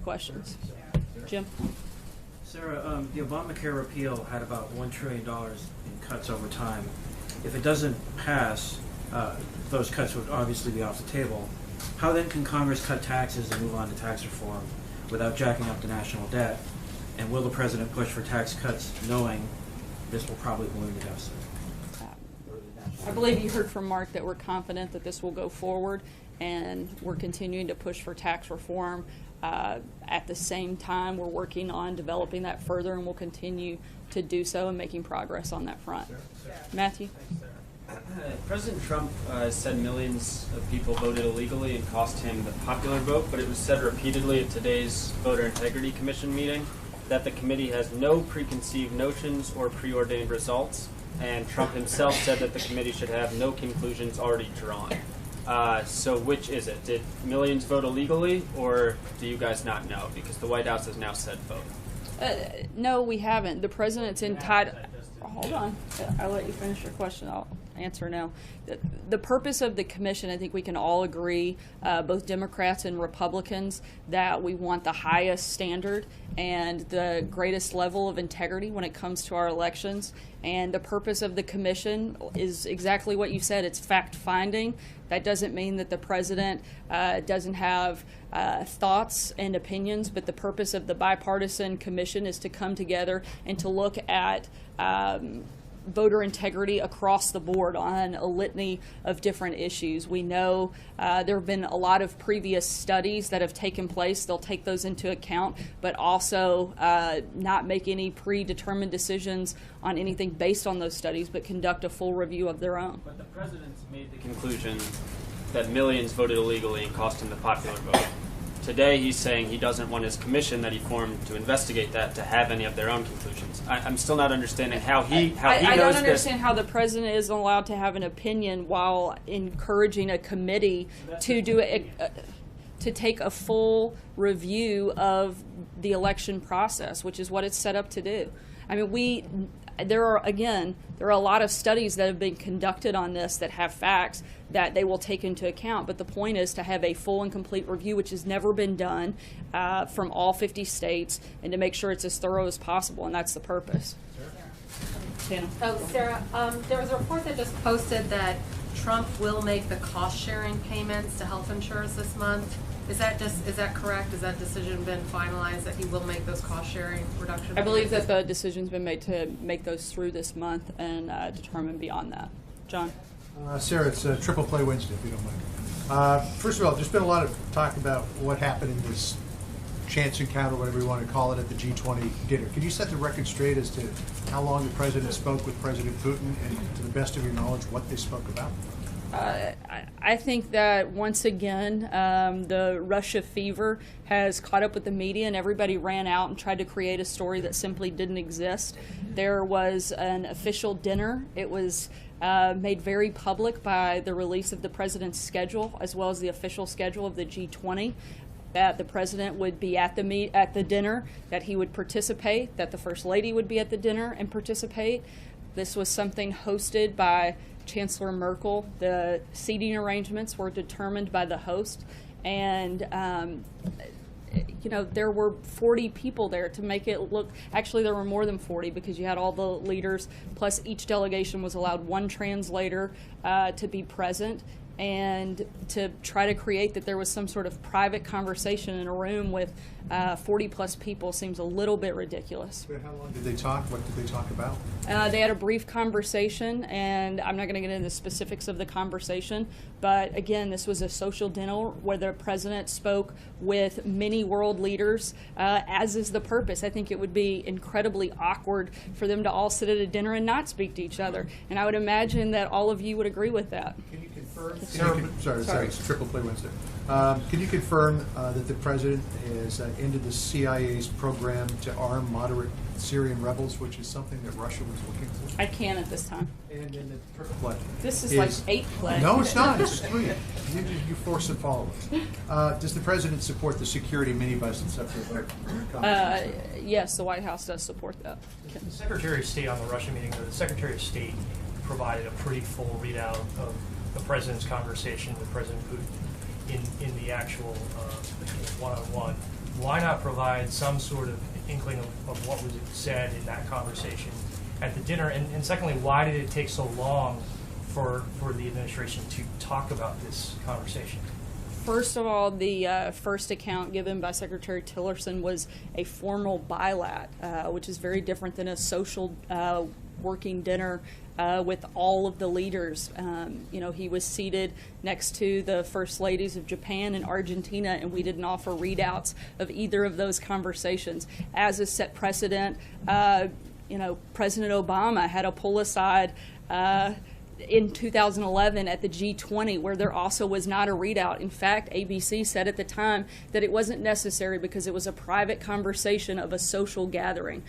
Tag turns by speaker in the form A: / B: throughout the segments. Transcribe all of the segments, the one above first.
A: questions. Jim?
B: Sarah, the Obamacare repeal had about $1 trillion in cuts over time. If it doesn't pass, those cuts would obviously be off the table. How then can Congress cut taxes and move on to tax reform without jacking up the national debt? And will the president push for tax cuts knowing this will probably balloon the deficit?
A: I believe you heard from Mark that we're confident that this will go forward, and we're continuing to push for tax reform. At the same time, we're working on developing that further, and we'll continue to do so and making progress on that front. Matthew?
C: President Trump said millions of people voted illegally and cost him the popular vote, but it was said repeatedly at today's Voter Integrity Commission meeting that the committee has no preconceived notions or preordained results, and Trump himself said that the committee should have no conclusions already drawn. So which is it? Did millions vote illegally, or do you guys not know? Because the White House has now said vote.
A: No, we haven't. The president's entitled. Hold on. I'll let you finish your question. I'll answer now. The purpose of the commission, I think we can all agree, both Democrats and Republicans, that we want the highest standard and the greatest level of integrity when it comes to our elections. And the purpose of the commission is exactly what you said. It's fact-finding. That doesn't mean that the president doesn't have thoughts and opinions, but the purpose of the bipartisan commission is to come together and to look at voter integrity across the board on a litany of different issues. We know there have been a lot of previous studies that have taken place. They'll take those into account, but also not make any predetermined decisions on anything based on those studies, but conduct a full review of their own.
C: But the president's made the conclusion that millions voted illegally and cost him the popular vote. Today he's saying he doesn't want his commission that he formed to investigate that to have any of their own conclusions. I'm still not understanding how he knows this.
A: I don't understand how the president isn't allowed to have an opinion while encouraging a committee to do to take a full review of the election process, which is what it's set up to do. I mean, there are a lot of studies that have been conducted on this that have facts that they will take into account, but the point is to have a full and complete review, which has never been done from all 50 states, and to make sure it's as thorough as possible, and that's the purpose.
D: So, Sarah, there was a report that just posted that Trump will make the cost-sharing payments to health insurers this month. Is that correct? Has that decision been finalized that he will make those cost-sharing reductions?
A: I believe that the decision's been made to make those through this month and determine beyond that. John?
E: Sarah, it's Triple Play Wednesday, if you don't mind. First of all, there's been a lot of talk about what happened in this chance encounter, whatever you want to call it, at the G20 dinner. Could you set the record straight as to how long the president spoke with President Putin and, to the best of your knowledge, what they spoke about?
A: I think that once again the Russia fever has caught up with the media, and everybody ran out and tried to create a story that simply didn't exist. There was an official dinner. It was made very public by the release of the president's schedule, as well as the official schedule of the G20, that the president would be at the dinner, that he would participate, that the First Lady would be at the dinner and participate. This was something hosted by Chancellor Merkel. The seating arrangements were determined by the host, and there were 40 people there to make it look. Actually, there were more than 40 because you had all the leaders, plus each delegation was allowed one translator to be present, and to try to create that there was some sort of private conversation in a room with 40 plus people seems a little bit ridiculous.
E: But how long did they talk? What did they talk about?
A: They had a brief conversation, and I'm not going to get into the specifics of the conversation, but again, this was a social dinner where the president spoke with many world leaders, as is the purpose. I think it would be incredibly awkward for them to all sit at a dinner and not speak to each other, and I would imagine that all of you would agree with that.
E: Can you confirm? Sorry, it's Triple Play Wednesday. Can you confirm that the president has ended the CIA's program to arm moderate Syrian rebels, which is something that Russia was looking for?
A: I can't at this time.
E: And then the triple play.
A: This is like 8 play.
E: No, it's not. It's 3. You force the followers. Does the president support the security minibus that's up there?
A: Yes, the White House does support that.
F: The Secretary of State on the Russia meeting, the Secretary of State provided a pretty full readout of the president's conversation with President Putin in the actual one-on-one why not provide some sort of inkling of what was said in that conversation at the dinner? And secondly, why did it take so long for the administration to talk about this conversation?
A: First of all, the first account given by Secretary Tillerson was a formal bilat, which is very different than a social working dinner with all of the leaders. He was seated next to the first ladies of Japan and Argentina, and we didn't offer readouts of either of those conversations. As a set precedent, President Obama had a pull aside in 2011 at the G20 where there also was not a readout. In fact, ABC said at the time that it wasn't necessary because it was a private conversation of a social gathering.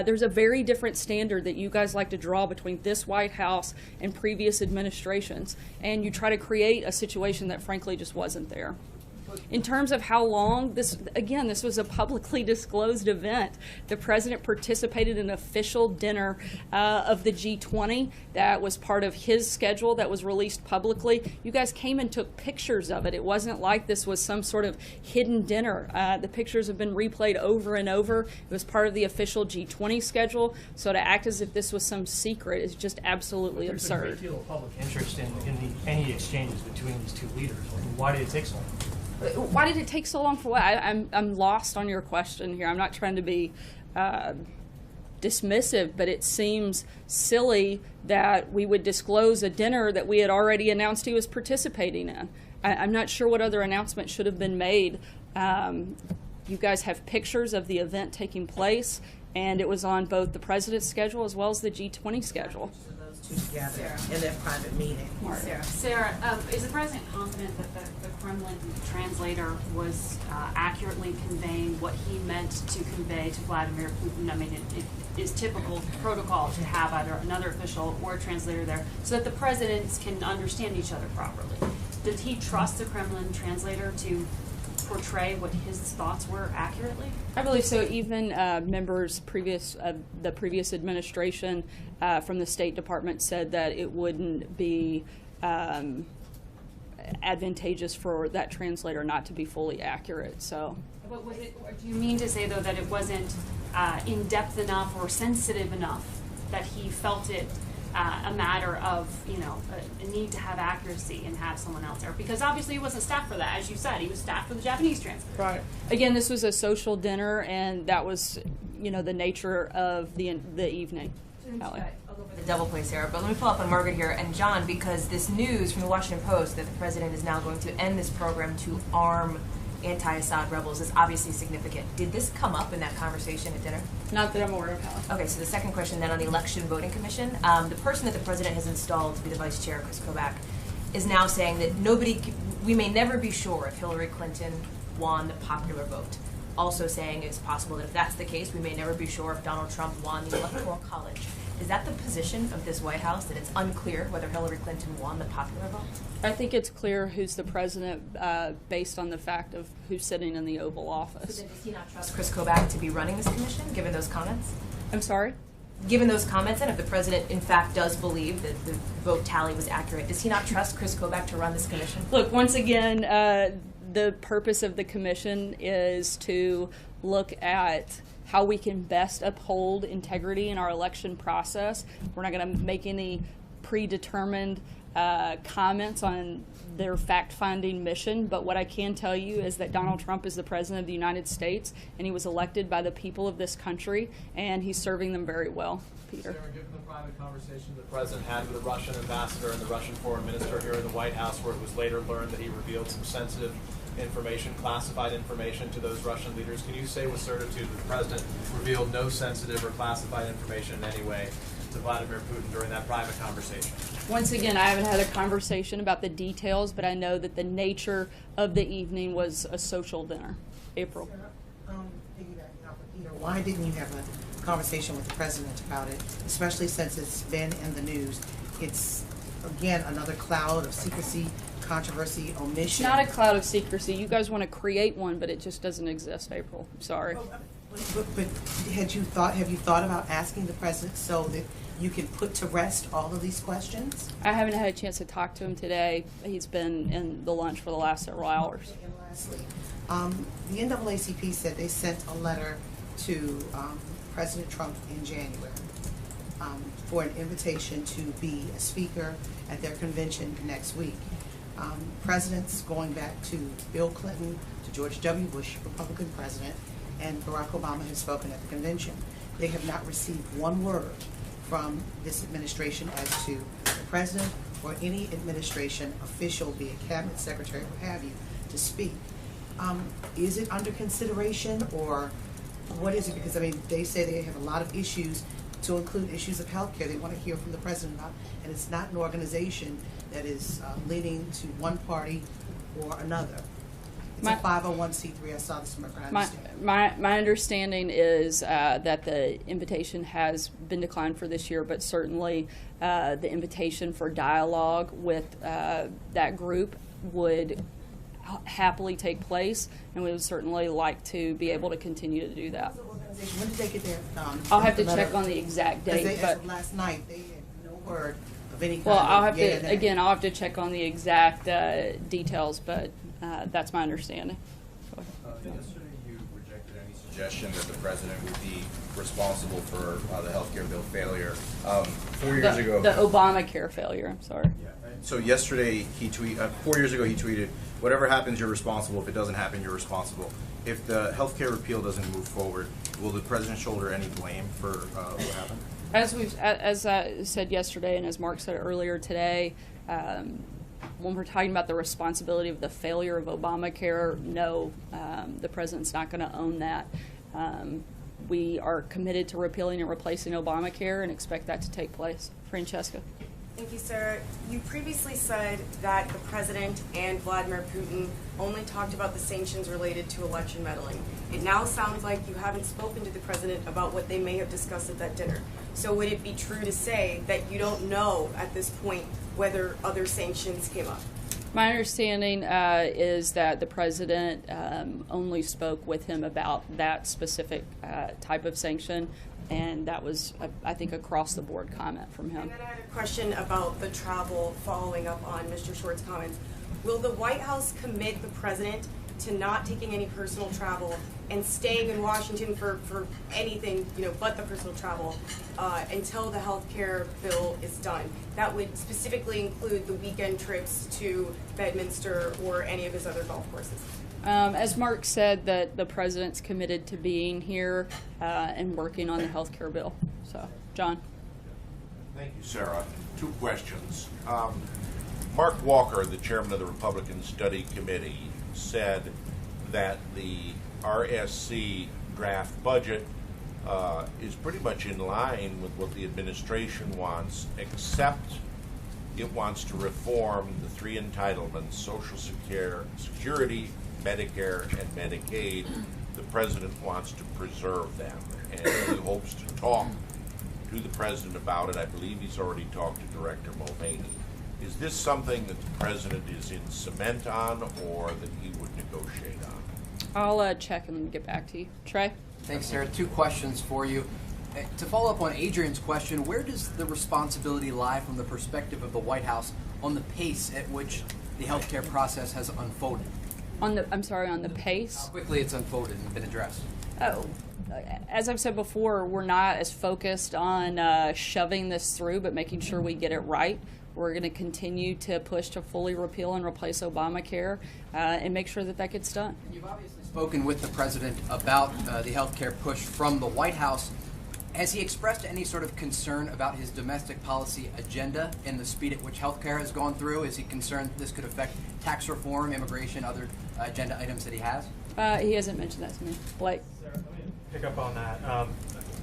A: There's a very different standard that you guys like to draw between this White House and previous administrations, and you try to create a situation that frankly just wasn't there. In terms of how long, this was a publicly disclosed event. The president participated in an official dinner of the G20 that was part of his schedule that was released publicly. You guys came and took pictures of it. It wasn't like this was some sort of hidden dinner. The pictures have been replayed over and over. It was part of the official G20 schedule. So to act as if this was some secret is just absolutely absurd.
F: There's a great deal of public interest in any exchanges between these two leaders. Why did it take so long?
A: Why did it take so long for what? I'm lost on your question here. I'm not trying to be dismissive, but it seems silly that we would disclose a dinner that we had already announced he was participating in. I'm not sure what other announcement should have been made. You guys have pictures of the event taking place, and it was on both the president's schedule as well as the G20 schedule.
G: Together in their private meeting.
H: Sarah, is the president confident that the Kremlin translator was accurately conveying what he meant to convey to Vladimir Putin? I mean, it is typical protocol to have either another official or a translator there so that the presidents can understand each other properly. Did he trust the Kremlin translator to portray what his thoughts were accurately?
A: I believe so. Even members the previous administration from the State Department said that it wouldn't be advantageous for that translator not to be fully accurate. So,
H: but was it, or do you mean to say though that it wasn't in depth enough or sensitive enough that he felt it a matter of, a need to have accuracy and have someone else there? Because obviously he wasn't staffed for that. As you said, he was staffed for the Japanese translator.
A: Right. Again, this was a social dinner, and that was, the nature of the evening.
I: I'll go for the double play, Sarah, but let me follow up on Margaret here and John, because this news from the Washington Post that the president is now going to end this program to arm anti-Assad rebels is obviously significant. Did this come up in that conversation at dinner?
A: Not that I'm aware of, Helen.
I: Okay, so the second question then on the election voting commission. The person that the president has installed to be the vice chair, Chris Kobach, is now saying that we may never be sure if Hillary Clinton won the popular vote. Also saying it's possible that if that's the case, we may never be sure if Donald Trump won the Electoral College. Is that the position of this White House, that it's unclear whether Hillary Clinton won the popular vote?
A: I think it's clear who's the president based on the fact of who's sitting in the Oval Office.
I: So then does he not trust Chris Kobach to be running this commission, given those comments?
A: I'm sorry?
I: Given those comments, and if the president in fact does believe that the vote tally was accurate, does he not trust Chris Kobach to run this commission?
A: Look, once again, the purpose of the commission is to look at how we can best uphold integrity in our election process. We're not going to make any predetermined comments on their fact-finding mission, but what I can tell you is that Donald Trump is the President of the United States, and he was elected by the people of this country, and he's serving them very well. Peter.
J: Sarah, given the private conversation the President had with the Russian ambassador and the Russian foreign minister here in the White House, where it was later learned that he revealed some sensitive information, classified information to those Russian leaders, can you say with certitude that the President revealed no sensitive or classified information in any way to Vladimir Putin during that private conversation?
A: Once again, I haven't had a conversation about the details, but I know that the nature of the evening was a social dinner. April.
G: Sarah, piggybacking off of Peter, why didn't you have a conversation with the president about it, especially since it's been in the news? It's, again, another cloud of secrecy, controversy, omission.
A: It's not a cloud of secrecy. You guys want to create one, but it just doesn't exist, April. I'm sorry.
G: But have you thought about asking the president so that you can put to rest all of these questions?
A: I haven't had a chance to talk to him today. He's been in the lunch for the last several hours.
G: And lastly, the NAACP said they sent a letter to President Trump in January for an invitation to be a speaker at their convention next week. Presidents going back to Bill Clinton, to George W. Bush, Republican president, and Barack Obama has spoken at the convention. They have not received one word from this administration as to the president or any administration official, be it cabinet secretary, what have you, to speak. Is it under consideration, or what is it? Because I mean, they say they have a lot of issues, to include issues of health care they want to hear from the president about, and it's not an organization that is leaning to one party or another. It's a 501c3. I saw this from
A: my understanding is that the invitation has been declined for this year, but certainly the invitation for dialogue with that group would happily take place, and we would certainly like to be able to continue to do that.
G: When did they get there?
A: I'll have to check on the exact date.
G: As of last night, they had no word of any kind
A: Well,
G: of
A: I'll have
G: yay or
A: to
G: nay.
A: again. I'll have to check on the exact details, but that's my understanding.
K: Yesterday, you rejected any suggestion that the president would be responsible for the healthcare bill failure. 4 years ago,
A: the Obamacare failure. I'm sorry.
K: Yeah. So yesterday, 4 years ago, he tweeted, "Whatever happens, you're responsible. If it doesn't happen, you're responsible." If the healthcare repeal doesn't move forward, will the president shoulder any blame for what happened?
A: As I said yesterday, and as Mark said earlier today, when we're talking about the responsibility of the failure of Obamacare, no, the president's not going to own that. We are committed to repealing and replacing Obamacare and expect that to take place. Francesca.
L: Thank you, Sarah. You previously said that the president and Vladimir Putin only talked about the sanctions related to election meddling. It now sounds like you haven't spoken to the president about what they may have discussed at that dinner. So would it be true to say that you don't know at this point whether other sanctions came up?
A: My understanding is that the president only spoke with him about that specific type of sanction, and that was, I think, across-the-board comment from him.
L: And then I had a question about the travel, following up on Mr. Short's comments. Will the White House commit the president to not taking any personal travel and staying in Washington for anything, but the personal travel until the health care bill is done? That would specifically include the weekend trips to Bedminster or any of his other golf courses.
A: As Mark said, that the president's committed to being here and working on the health care bill. So, John.
M: Thank you, Sarah. 2 questions. Mark Walker, the chairman of the Republican Study Committee, said that the RSC draft budget is pretty much in line with what the administration wants, except it wants to reform the 3 entitlements: Social Security, Medicare, and Medicaid. The president wants to preserve them, and he hopes to talk to the president about it. I believe he's already talked to Director Mulvaney. Is this something that the president is in cement on, or that he would negotiate on?
A: I'll check and get back to you. Trey?
N: Thanks, Sarah. 2 questions for you. To follow up on Adrian's question, where does the responsibility lie from the perspective of the White House on the pace at which the healthcare process has unfolded?
A: On the pace?
N: How quickly it's unfolded and been addressed?
A: Oh, as I've said before, we're not as focused on shoving this through, but making sure we get it right. We're going to continue to push to fully repeal and replace Obamacare and make sure that that gets done.
N: You've obviously spoken with the president about the health care push from the White House. Has he expressed any sort of concern about his domestic policy agenda and the speed at which health care has gone through? Is he concerned this could affect tax reform, immigration, other agenda items that he has?
A: He hasn't mentioned that to me. Blake?
F: Sarah, let me pick up on that.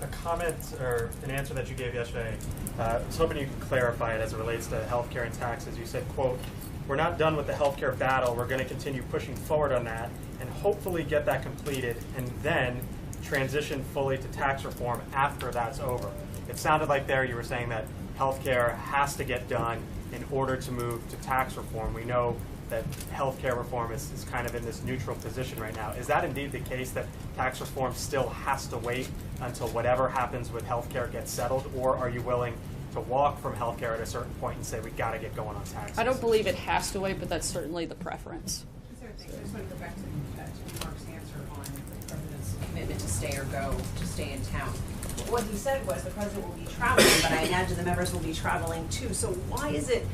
F: A comment or an answer that you gave yesterday, I was hoping you could clarify it as it relates to healthcare and taxes. You said, quote, "We're not done with the healthcare battle. We're going to continue pushing forward on that and hopefully get that completed and then transition fully to tax reform after that's over." It sounded like there you were saying that healthcare has to get done in order to move to tax reform. We know
O: that healthcare reform is kind of in this neutral position right now. Is that indeed the case, that tax reform still has to wait until whatever happens with healthcare gets settled, or are you willing to walk from healthcare at a certain point and say we got to get going on taxes?
A: I don't believe it has to wait, but that's certainly the preference.
P: I just want to go back to Mark's answer on the president's commitment to stay or go, to stay in town. What he said was the president will be traveling, but I imagine the members will be traveling too. So why is it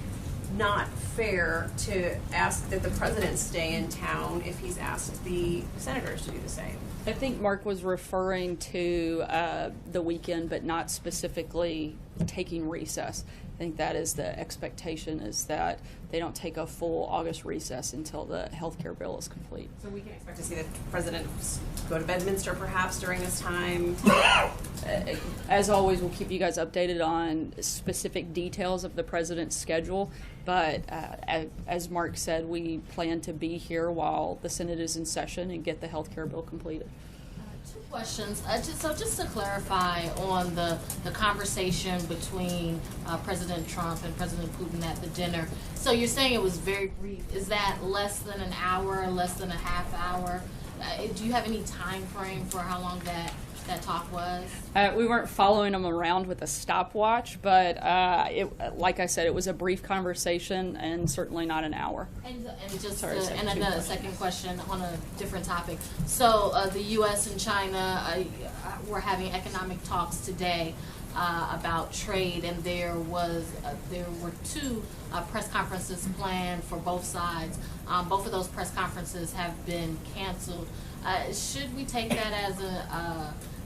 P: not fair to ask that the president stay in town if he's asked the senators to do the same?
A: I think Mark was referring to the weekend, but not specifically taking recess. I think that is the expectation, is that they don't take a full August recess until the health care bill is complete.
P: So we can expect to see the president go to Bedminster perhaps during this time?
A: As always, we'll keep you guys updated on specific details of the president's schedule. But as Mark said, we plan to be here while the Senate is in session and get the health care bill completed.
Q: Two questions. Just to clarify on the conversation between President Trump and President Putin at the dinner. So you're saying it was very brief. Is that less than an hour, less than a half hour? Do you have any time frame for how long that talk was?
A: We weren't following them around with a stopwatch, but like I said, it was a brief conversation and certainly not an hour.
Q: And another second question on a different topic. So the U.S. and China were having economic talks today about trade, and there were two press conferences planned for both sides. Both of those press conferences have been canceled. Should we take that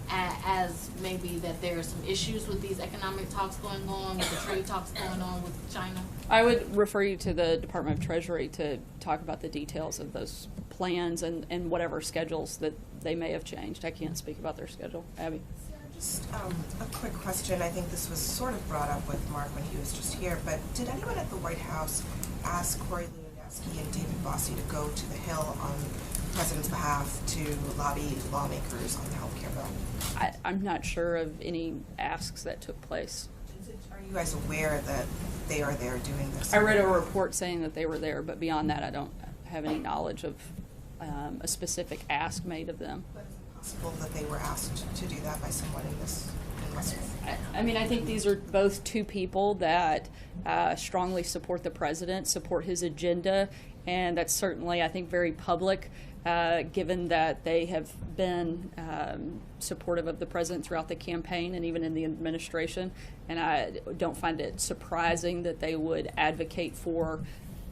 Q: as maybe that there are some issues with these economic talks going on, with the trade talks going on with China?
A: I would refer you to the Department of Treasury to talk about the details of those plans and whatever schedules that they may have changed. I can't speak about their schedule. Abby?
R: Just a quick question. I think this was sort of brought up with Mark when he was just here, but did anyone at the White House ask Corey Lewandowski and David Bossie to go to the Hill on the President's behalf to lobby lawmakers on the health care bill?
A: I'm not sure of any asks that took place.
R: Are you guys aware that they are there doing this?
A: I read a report saying that they were there, but beyond that, I don't have any knowledge of a specific ask made of them.
R: But is it possible that they were asked to do that by someone in this industry?
A: I mean, I think these are both two people that strongly support the president, support his agenda, and that's certainly, I think, very public, given that they have been supportive of the president throughout the campaign and even in the administration. And I don't find it surprising that they would advocate for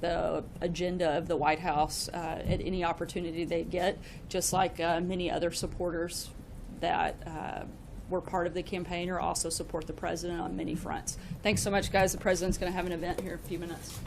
A: the agenda of the White House at any opportunity they get, just like many other supporters that were part of the campaign or also support the president on many fronts. Thanks so much, guys. The president's going to have an event here in a few minutes.